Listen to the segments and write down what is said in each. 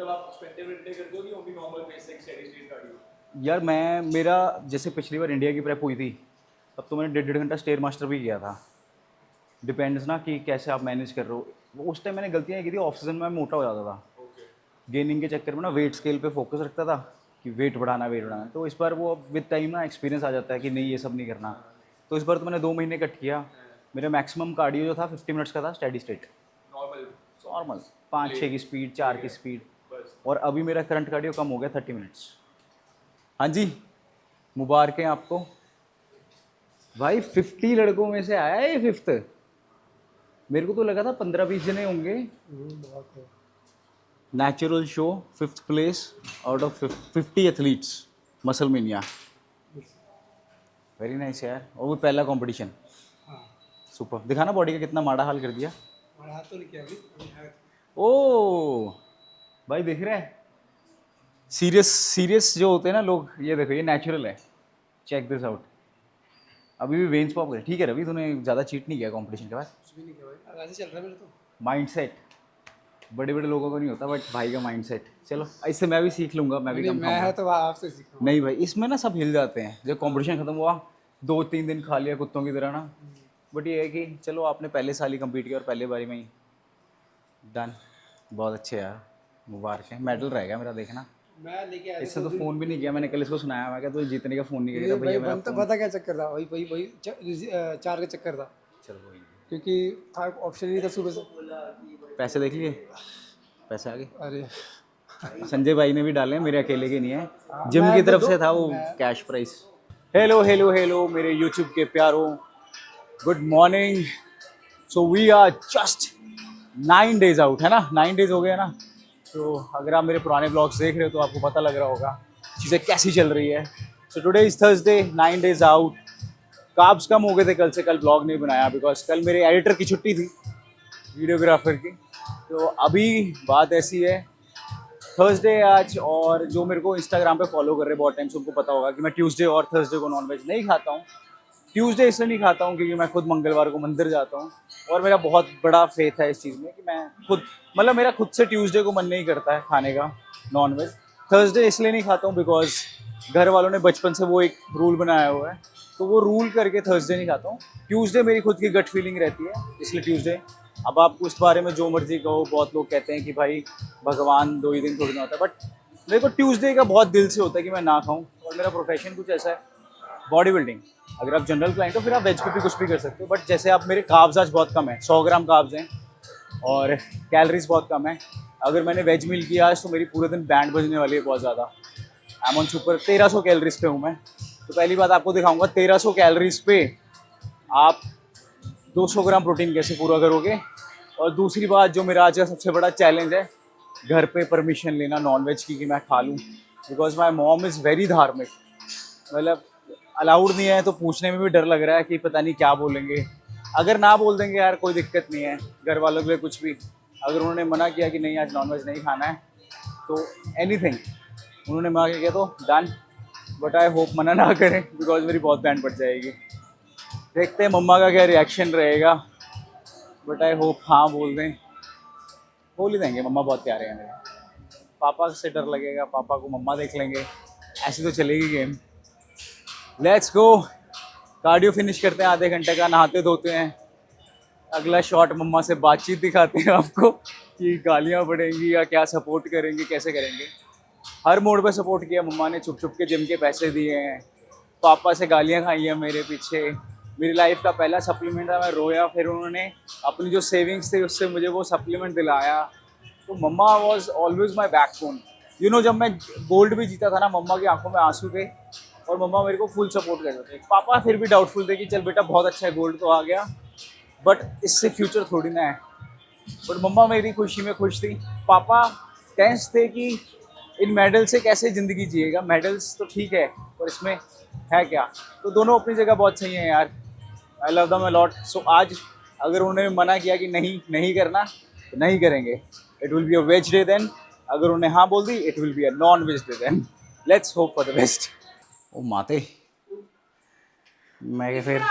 मतलब आप स्पेंटिव इंटेक करते हो कि only normal basic steady state cardio? यार मेरा जैसे पिछली बार इंडिया की प्रेप हुई थी, तब तो मैंने 1.5 घंटा स्टेयर मास्टर भी किया था। डिपेंड्स ना कि कैसे आप मैनेज कर रहे हो। वो उस टाइम मैंने गलतियाँ की थी, ऑफ सीजन में मैं मोटा हो जाता था। ओके। गेनिंग के चक्कर में ना वेट स्केल पे फोकस रखता था कि वेट बढ़ाना। तो इस बार वो विद टाइम ना एक्सपीरियंस आ जाता है कि नहीं, ये सब नहीं करना। तो इस बार तो मैंने 2 महीने कट किया। मेरा मैक्सिमम कार्डियो जो था 50 मिनट्स का था, स्टेडी स्टेट नॉर्मल नॉर्मल, 5-6 की स्पीड, 4 की स्पीड। बस। और अभी मेरा करंट कार्डियो कम हो गया 30 मिनट्स। हाँ जी, मुबारक है आपको भाई, 50 लड़कों में से आया ये फिफ्थ। मेरे को तो लगा था 15-20 जने होंगे। बहुत है। Natural show, 5th place out of 50 athletes, muscle mania. Very nice यार। और वो पहला कंपटीशन। हाँ, सुपर। दिखाना बॉडी का कितना माड़ा हाल कर दिया। हमारा हाथ तो नहीं किया अभी है। ओ भाई दिख रहा है। सीरियस सीरियस जो होते हैं ना लोग, ये देखो, ये नेचुरल है। Check this out. अभी भी वेन्स पॉप कर। ठीक है रवि, तूने ज़्यादा चीट नहीं किया कंपटीशन के बाद। कुछ भी नहीं किया भाई, आगे चल रहा है मेरे तो। माइंडसेट बड़े बड़े लोगों को नहीं होता, बट भाई का माइंडसेट, चलो इससे मैं भी सीख लूँगा, मैं भी नहीं, कम मैं खाऊंगा। है तो आपसे सीखूंगा। नहीं भाई, इसमें ना सब हिल जाते हैं। जब कंपटीशन खत्म हुआ, 2-3 दिन खा लिया कुत्तों की तरह ना। बट ये है कि चलो आपने पहले साल ही कम्पीट किया और पहले बारी में ही डन। बहुत अच्छे यार, मुबारक है। मेडल रहेगा मेरा, देखना। मैं लेके आया इससे था तो फ़ोन भी नहीं किया मैंने, कल इसको सुनाया, मैं क्या तुझे जीतने का फ़ोन नहीं किया, भाई, भैया मेरा बनता फ़ोन। पता क्या चक्कर था, वही वही वही 4 का चक्कर था। चलो कोई नहीं। क्योंकि था ऑप्शन ही नहीं था सुबह से। पैसे देख लिए, पैसे आ गए। अरे संजय भाई ने भी डाले हैं, मेरे अकेले के नहीं है। जिम मैं की तो तरफ दो से था वो मैं cash price. Hello hello hello मेरे यूट्यूब के प्यारों, good morning. So we are just 9 days out, है ना, 9 डेज हो गए ना। तो अगर आप मेरे पुराने ब्लॉग्स देख रहे हो तो आपको पता लग रहा होगा चीज़ें कैसी चल रही है। So today is Thursday, 9 days out. Carbs कम हो गए थे कल से, कल ब्लॉग नहीं बनाया बिकॉज कल मेरे एडिटर की छुट्टी थी, वीडियोग्राफर की। तो अभी बात ऐसी है, थर्सडे है आज, और जो मेरे को इंस्टाग्राम पे फॉलो कर रहे हैं बहुत टाइम से उनको पता होगा कि मैं ट्यूसडे और थर्सडे को नॉनवेज नहीं खाता हूँ। ट्यूसडे इसलिए नहीं खाता हूँ क्योंकि मैं खुद मंगलवार को मंदिर जाता हूँ, और मेरा बहुत बड़ा फेथ है इस चीज़ में कि मैं खुद, मतलब मेरा खुद से ट्यूसडे को मन नहीं करता है खाने का नॉनवेज। थर्सडे इसलिए नहीं खाता हूँ बिकॉज घर वालों ने बचपन से वो एक रूल बनाया हुआ है, तो वो रूल करके थर्सडे नहीं खाता हूँ। ट्यूसडे मेरी खुद की गट फीलिंग रहती है, इसलिए ट्यूसडे। अब आप उस बारे में जो मर्जी कहो, बहुत लोग कहते हैं कि भाई भगवान 2 ही दिन थोड़ी ना होता है, बट मेरे को ट्यूसडे का बहुत दिल से होता है कि मैं ना खाऊं। और मेरा प्रोफेशन कुछ ऐसा है, बॉडी बिल्डिंग। अगर आप जनरल क्लाइंट हो फिर आप वेज पे भी कुछ भी कर सकते हो, बट जैसे आप, मेरे कार्ब्स आज बहुत कम है, 100 ग्राम कार्ब्स हैं और कैलोरीज बहुत कम है। अगर मैंने वेज मील किया आज तो मेरी पूरे दिन बैंड बजने वाली है बहुत ज़्यादा। I am on super, 1300 calories पे हूँ मैं। तो पहली बात आपको दिखाऊंगा 1300 कैलोरीज पे आप 200 ग्राम प्रोटीन कैसे पूरा करोगे। और दूसरी बात जो मेरा आज का सबसे बड़ा चैलेंज है, घर पे परमिशन लेना नॉनवेज की कि मैं खा लूँ, because my mom is very धार्मिक। मतलब अलाउड नहीं है तो पूछने में भी डर लग रहा है कि पता नहीं क्या बोलेंगे। अगर ना बोल देंगे यार कोई दिक्कत नहीं है, घर वालों के लिए कुछ भी। अगर उन्होंने मना किया कि नहीं आज नॉनवेज नहीं खाना है तो एनीथिंग, उन्होंने मना किया तो डन। बट आई होप मना ना करें बिकॉज मेरी बहुत बैंड पड़ जाएगी। देखते हैं मम्मा का क्या रिएक्शन रहेगा, बट आई होप हाँ बोल दें। बोल ही देंगे, मम्मा बहुत प्यारे हैं मेरे। पापा से डर लगेगा, पापा को मम्मा देख लेंगे, ऐसी तो चलेगी game. Let's go, cardio finish करते हैं आधे घंटे का, नहाते धोते हैं। अगला शॉट मम्मा से बातचीत दिखाते हैं आपको कि गालियाँ पड़ेंगी या क्या सपोर्ट करेंगे, कैसे करेंगे। हर मोड पे सपोर्ट किया मम्मा ने, छुप छुप के जिम के पैसे दिए हैं, पापा से गालियाँ खाई हैं मेरे पीछे। मेरी लाइफ का पहला सप्लीमेंट था, मैं रोया, फिर उन्होंने अपनी जो सेविंग्स थी उससे मुझे वो सप्लीमेंट दिलाया। तो मम्मा was always my backbone. You know, जब मैं गोल्ड भी जीता था ना, मम्मा की आंखों में आंसू थे और मम्मा मेरे को फुल सपोर्ट करते थे। पापा फिर भी डाउटफुल थे कि चल बेटा बहुत अच्छा है, गोल्ड तो आ गया बट इससे फ्यूचर थोड़ी ना है। बट मम्मा मेरी खुशी में खुश थी। पापा टेंस थे कि इन मेडल से कैसे ज़िंदगी जिएगा, मेडल्स तो ठीक है और इसमें है क्या। तो दोनों अपनी जगह बहुत सही हैं यार, I love them a lot. सो आज अगर उन्होंने मना किया कि नहीं नहीं करना तो नहीं करेंगे, it will be a veg day then. अगर उन्हें हाँ बोल दी it will be a non veg day then. Let's hope for the best. ओ माते, मैं क्या फिर,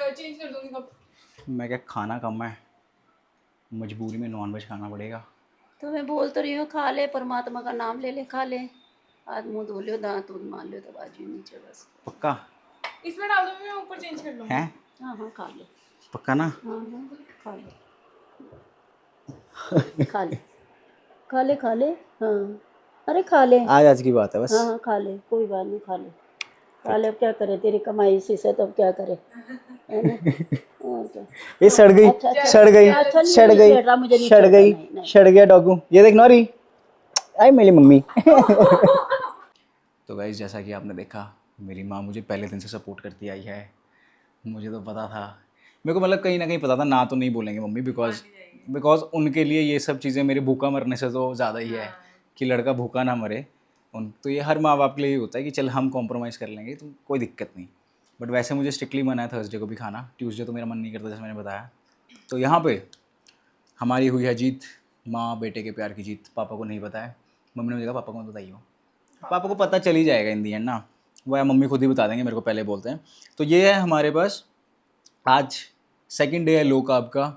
चेंज कर दूंगी कब। मैं क्या खाना कम है, मजबूरी में नॉन वेज खाना पड़ेगा। तो मैं बोल तो रही हूँ खा ले, परमात्मा का नाम ले ले, खा ले, हाथ मुंह धो लो, दांत दूध मान लो, तो बाजू नीचे बस। पक्का इसमें डाल दो, मैं ऊपर चेंज कर लूंगी। है? हाँ हाँ खा ले। पक्का ना? हाँ हाँ खा ले, खा ले, खा ले, खा ले। हाँ अरे खा ले। आज की बात है बस। हाँ हाँ खा ले, कोई बात नहीं, खा ले, खा ले। अब क्या करे, तेरी कमाई इसी से, तो अब क्या करे, है ना? और क्या। ये सड़ गई, अच्छा, अच्छा, सड़ गई, अच्छा, नहीं, सड़ नहीं गई, छेड़ रहा, मुझे नहीं सड़ छेड़ना, गई, नहीं, नहीं। सड़ गया डॉगू। ये देख नौरी, आई मेरी मम्मी। तो गाइस जैसा कि आपने देखा, मेरी माँ मुझे पहले दिन से सपोर्ट करती आई है। मुझे तो पता था, मेरे को मतलब कहीं ना कहीं पता था ना तो नहीं बोलेंगे मम्मी, बिकॉज उनके लिए ये सब चीज़ें मेरे भूखा मरने से तो ज़्यादा ही है कि लड़का भूखा ना मरे। उन तो ये हर माँ बाप के लिए ही होता है कि चल हम कॉम्प्रोमाइज़ कर लेंगे तो कोई दिक्कत नहीं। बट वैसे मुझे स्ट्रिक्टली मना है थर्सडे को भी खाना, ट्यूसडे तो मेरा मन नहीं करता जैसे मैंने बताया। तो यहाँ पे हमारी हुई है जीत, माँ बेटे के प्यार की जीत। पापा को नहीं पता है, मम्मी ने मुझे कहा पापा को मत बताइए। पापा को पता चल ही जाएगा इन दी एंड ना, वो या मम्मी खुद ही बता देंगे, मेरे को पहले बोलते हैं। तो ये है हमारे पास आज सेकंड डे है लो कार्ब का।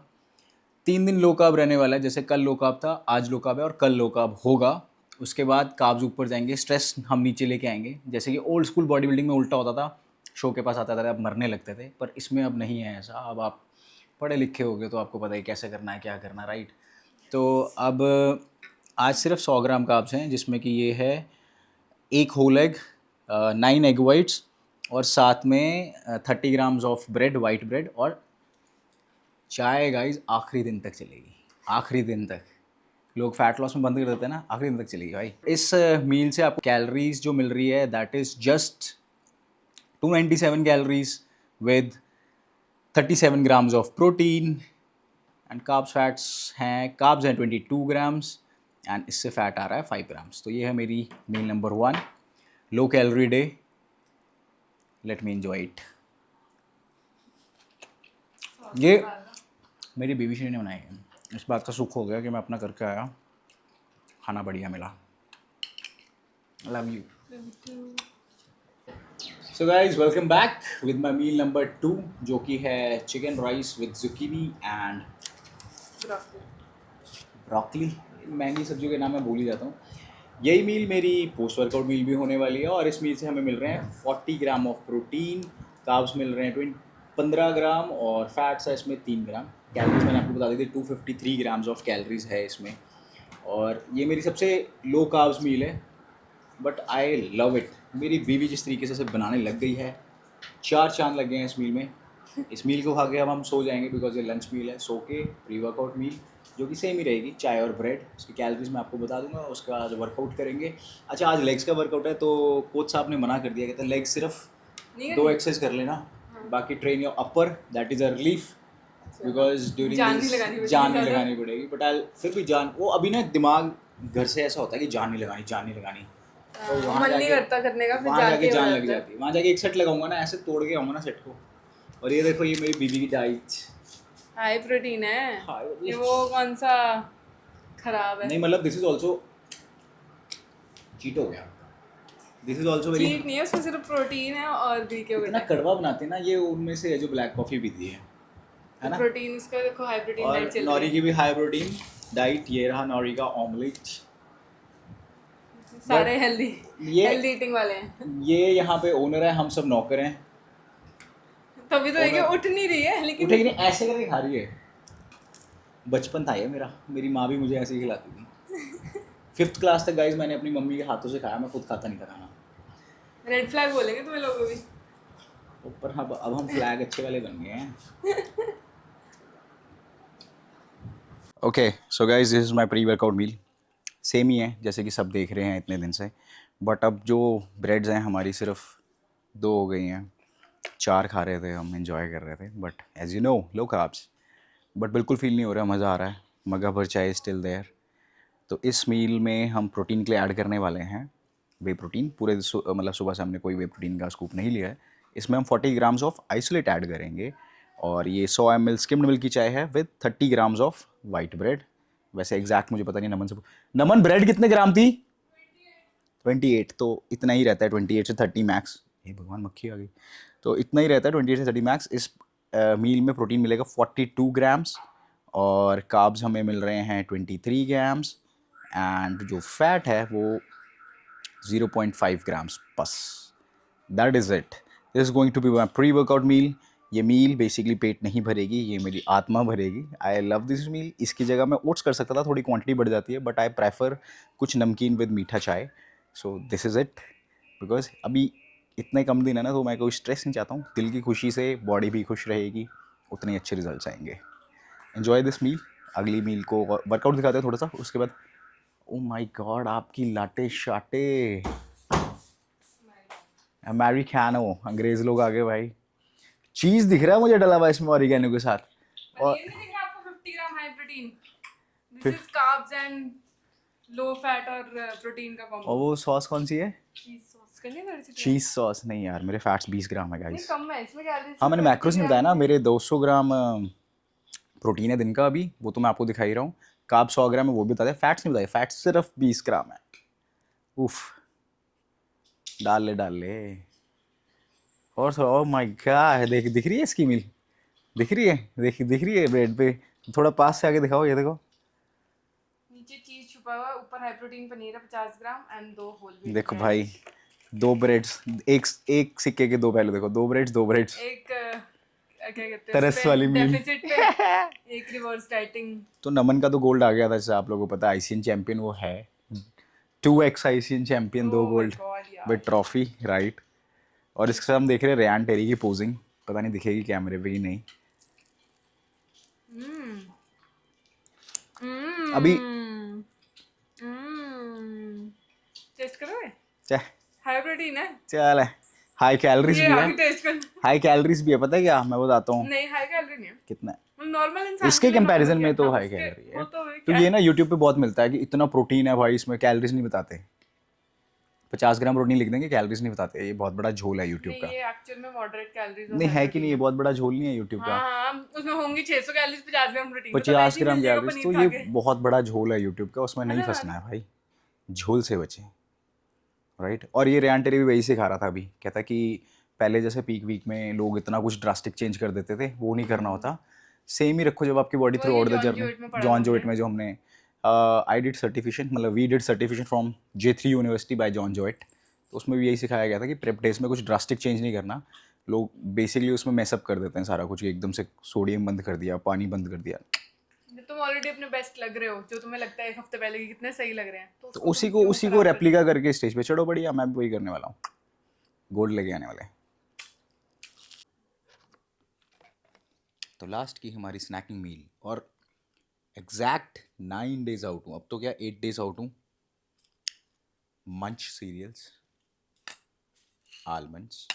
3 दिन लो कार्ब रहने वाला है, जैसे कल लो कार्ब था, आज लो कार्ब है और कल लो कार्ब होगा। उसके बाद कार्ब्स ऊपर जाएंगे, स्ट्रेस हम नीचे लेके आएंगे। जैसे कि ओल्ड स्कूल बॉडी बिल्डिंग में उल्टा होता था, शो के पास आता था अब मरने लगते थे, पर इसमें अब नहीं है ऐसा। अब आप पढ़े लिखे हो गए तो आपको पता है कैसे करना है, क्या करना है, राइट। तो अब आज सिर्फ 100 ग्राम कार्ब्स हैं, जिसमें कि ये है 1 होल एग, 9 एग वाइट्स और साथ में 30 grams of bread, white bread. और चाय गाइस आखिरी दिन तक चलेगी, आखिरी दिन तक। लोग फैट लॉस में बंद कर देते हैं ना, आखिरी दिन तक चलेगी भाई। इस मील से आपको कैलोरीज जो मिल रही है that is just 297 calories with 37 grams of protein and carbs fats हैं, कार्ब्स हैं 22 ग्राम्स एंड इससे फैट आ रहा है 5 ग्राम्स। तो ये है मेरी meal number 1, low calorie day. Let me enjoy it. ये मेरी बेबी श्री ने बनाई है, इस बात का सुख हो गया कि मैं अपना करके आया, खाना बढ़िया मिला। Love you. So guys welcome back with my meal number 2, जो कि है chicken rice with zucchini and broccoli. महंगी सब्जियों के नाम मैं भूल ही जाता हूँ। यही मील मेरी पोस्ट वर्कआउट मील भी होने वाली है और इस मील से हमें मिल रहे हैं 40 ग्राम ऑफ प्रोटीन, कार्ब्स मिल रहे हैं 15 ग्राम और फैट्स है इसमें 3 ग्राम। कैलोरीज मैंने आपको बता दी थी 253 ग्राम्स ऑफ कैलोरीज है इसमें। और ये मेरी सबसे लो कार्ब्स मील है, बट आई लव इट। मेरी बीवी जिस तरीके से इसे बनाने लग गई है, 4 चांद लग गए हैं इस मील में। इस मील को खा के अब हम सो जाएंगे, बिकॉज ये लंच मील है। सो के प्री वर्कआउट मील जो कि सेम ही रहेगी, चाय और ब्रेड। उसकी कैलोरीज मैं आपको बता दूंगा। उसके बाद वर्कआउट करेंगे। अच्छा आज लेग्स का वर्कआउट है, तो कोच साहब ने मना कर दिया, कहते हैं लेग सिर्फ 2 एक्सरसाइज कर लेना, बाकी train your upper, that is a relief because during जान नहीं लगानी पड़ेगी। बट आई फिर भी जान, वो अभी ना दिमाग घर से ऐसा होता है कि जान नहीं लगानी तो मन नहीं करता करने का, फिर वहाँ जाके जान लग जाता है। जाती है। वहाँ जाके एक सेट लगाऊंगा ना, ऐसे तोड़ के आऊँगा ना सेट को। और ये देखो, ये मेरी बीबी की डाइट हाई प्रोटीन है, हाई ये वो कौन सा खराब है? नहीं, मतलब दिस इज ऑल्सो चीट हो गया। This is also very cheat नहीं है, उसमें सिर्फ प्रोटीन है और घी के इतना कड़वा बनाते हैं ना ये, उनमें से है जो ब्लैक कॉफ़ी पीती है ना। प्रोटीन उसका देखो, हाई प्रोटीन डाइट और चल नौरी रही की भी हाई प्रोटीन डाइट। ये रहा नौरी का ऑमलेट। है। सारे हेल्दी ये ईटिंग वाले हैं। ये यहाँ पे ओनर है, हम सब नौकर हैं। तभी तो देखिए उठ नहीं रही है, लेकिन उठेगी नहीं, ऐसे करके खा रही है। बचपन था ये मेरा, मेरी माँ भी मुझे ऐसे ही खिलाती थी। 5th क्लास तक गाइज मैंने अपनी मम्मी के हाथों से खाया, मैं खुद खाता नहीं था खाना। रेड फ्लैग बोलेंगे तुम्हें लोगों भी। ऊपर हाँ, अब हम फ्लैग अच्छे वाले बन गए हैं। Okay so guys this is my pre workout meal. Same ही है जैसे कि सब देख रहे हैं इतने दिन से, बट अब जो ब्रेड्स हैं हमारी सिर्फ 2 हो गई हैं। 4 खा रहे थे हम, एंजॉय कर रहे थे, but as you know low carbs. But बिल्कुल फील नहीं हो रहा, मज़ा आ रहा है, मगा भर चाय स्टिल देयर। तो इस मील में हम प्रोटीन के लिए ऐड करने वाले हैं वे प्रोटीन। पूरे मतलब सुबह से हमने कोई वे प्रोटीन का स्कूप नहीं लिया है। इसमें हम 40 ग्राम्स ऑफ आइसोलेट ऐड करेंगे और ये 100 ml स्किम्ड मिल्क की चाय है with 30 grams of white bread. वैसे एग्जैक्ट मुझे पता नहीं, नमन से नमन ब्रेड कितने ग्राम थी? 28, तो इतना ही रहता है 28 से 30 मैक्स। हे भगवान मक्खी आ गई। तो इतना ही रहता है 28 से 30 मैक्स। इस मील में प्रोटीन मिलेगा 42 ग्राम्स और कार्ब्स हमें मिल रहे हैं 23 ग्राम्स एंड जो फैट है वो 0.5 ग्राम्स बस. That is it. This is going to be my pre workout meal. ये मील बेसिकली पेट नहीं भरेगी, ये मेरी आत्मा भरेगी. I love this meal. इसकी जगह मैं ओट्स कर सकता था, थोड़ी क्वांटिटी बढ़ जाती है, बट आई प्रेफर कुछ नमकीन विद मीठा चाय. So this is it. Because अभी इतने कम दिन है ना, तो मैं कोई स्ट्रेस नहीं चाहता हूँ. दिल की खुशी से बॉडी भी खुश रहेगी, उतने अच्छे रिजल्ट्स आएंगे. Enjoy this meal. अगली मील को वर्कआउट दिखाते हैं थोड़ा सा, उसके बाद. ओ माय गॉड, आपकी लाटे शाटे. अमेरिकानो, अंग्रेज लोग आ गए भाई. चीज़ दिख रहा है मुझे डला हुआ इसमें ऑरिगेनो के साथ. और पनीर में दिख रहा है आपको 50 gram high protein. This is carbs and low fat और प्रोटीन का कॉम्बो. वो सॉस कौन सी है? चीज सॉस करनी है थोड़ी सी. चीज़ सॉस नहीं यार, मेरे फैट्स 20 ग्राम है नहीं गाइस. कम है इसमें कैलोरीज. हाँ, मैंने मैक्रोस नहीं बताया ना. मेरे 200 ग्राम प्रोटीन है दिन का अभी, वो तो मैं आपको दिखा ही रहा हूँ. कार्ब 100 ग्राम है, वो भी बता दें. फैट्स नहीं बताए, फैट्स सिर्फ 20 ग्राम है. उफ, डाल ले. और ओ माय गॉड, दिख रही है इसकी मील? दिख रही है? दिख रही है ब्रेड पे? थोड़ा पास से आके दिखाओ, ये देखो. नीचे चीज छुपा हुआ है, ऊपर हाई प्रोटीन पनीर है 50 ग्राम एंड 2 होल व्हीट. देखो भाई, 2 ब्रेड्स, एक सिक्के के 2 पहलू. देखो, 2 ब्रेड्स. एक क्या कहते हैं तरस उस पे वाली मील. डेफिसिट पे एक रिवर्स डाइटिंग. तो नमन का तो गोल्ड आ गया था, जैसे आप लोगों को पता है. आईसीएन चैंपियन वो है, 2x ICN champion, 2 gold with trophy, right. और इसके साथ हम देख रहे हैं रेयान टेरी की पोजिंग. पता नहीं दिखेगी कैमरे पे कि नहीं. अभी टेस्ट करोगे? चल हाई प्रोटीन है. चल है, हाई कैलोरीज ये भी अभी है. टेस्ट कर. हाई कैलोरीज भी है, पता है क्या, मैं बताता हूँ नहीं हाई कैलोरी नहीं है. कितना है. नॉर्मल इंसान इसके के लिए कंपैरिजन normal में तो क्या? हाई उसके- कैलोरी है. वो तो तो ये ना यूट्यूब पे बहुत मिलता है कि इतना प्रोटीन है भाई इसमें, कैलोरीज नहीं बताते. 50 ग्राम प्रोटीन लिख देंगे, कैलोरीज नहीं बताते. ये बहुत बड़ा झोल है यूट्यूब का. नहीं ये एक्चुअल में मॉडरेट कैलोरीज नहीं है कि नहीं, ये बहुत बड़ा झोल नहीं है यूट्यूब का. हाँ उसमें होंगी 600 कैलोरीज 50 ग्राम प्रोटीन. 50 ग्राम कैलोरीज, तो ये बहुत बड़ा झोल है यूट्यूब का, उसमें नहीं फंसना है भाई. झोल से बचे, राइट. और ये रेयान टेरी भी वही सिखा रहा था अभी. कहता कि पहले जैसे पीक वीक में लोग इतना कुछ ड्रास्टिक चेंज कर देते थे, वो नहीं करना होता. सेम ही रखो जब आपकी body throughout the journey. John जोइट में जो हमने आई डिड सर्टिफिकेशन, मतलब we did certification from J3 university by John जोइट. तो उसमें भी यही सिखाया गया था कि प्रेप डेज में कुछ ड्रास्टिक चेंज नहीं करना. लोग बेसिकली उसमें मेसअप कर देते हैं सारा कुछ, एकदम से सोडियम बंद कर दिया, पानी बंद कर दिया. तुम ऑलरेडी अपने बेस्ट लग रहे हो, जो तुम्हें लगता है एक हफ्ते पहले कि कितने सही लग रहे हैं, तो उसी को रेप्लिका करके स्टेज पे चढ़ो. बढ़िया, मैं भी वही करने वाला हूँ. गोल्ड लेके आने वाले. तो लास्ट की हमारी स्नैकिंग मील, और एग्जैक्ट 9 डेज आउट हूँ अब तो, क्या 8 डेज आउट हूँ. मंच सीरियल्स, आलमंड्स,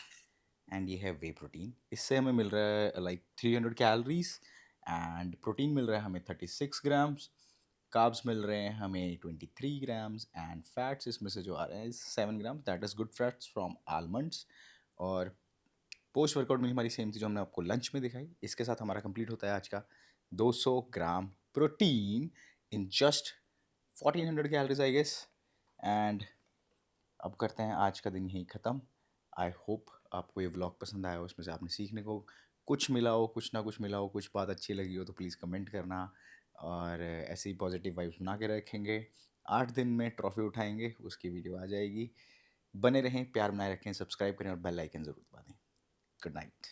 एंड ये है वे प्रोटीन. इससे हमें मिल रहा है लाइक 300 कैलोरीज, एंड प्रोटीन मिल रहा है हमें 36 ग्राम्स. कार्ब्स मिल रहे हैं हमें 23 ग्राम्स, एंड फैट्स इसमें से जो आ रहे हैं 7 grams. That is good fats from almonds. और पोस्ट वर्कआउट मील हमारी सेम थी जो हमने आपको लंच में दिखाई. इसके साथ हमारा कंप्लीट होता है आज का 200 gram protein in just 1400 calories I guess. And अब करते हैं आज का दिन यहीं ख़त्म. आई होप आपको ये व्लॉग पसंद आया हो, उसमें से आपने सीखने को कुछ मिला हो, कुछ ना कुछ मिला हो, कुछ बात अच्छी लगी हो तो प्लीज़ कमेंट करना. और ऐसे ही पॉजिटिव वाइब्स बना के रखेंगे. 8 दिन में ट्रॉफी उठाएंगे, उसकी वीडियो आ जाएगी. बने रहें, प्यार बनाए रखें, सब्सक्राइब करें और बेल आइकन ज़रूर दबा दें. Good night.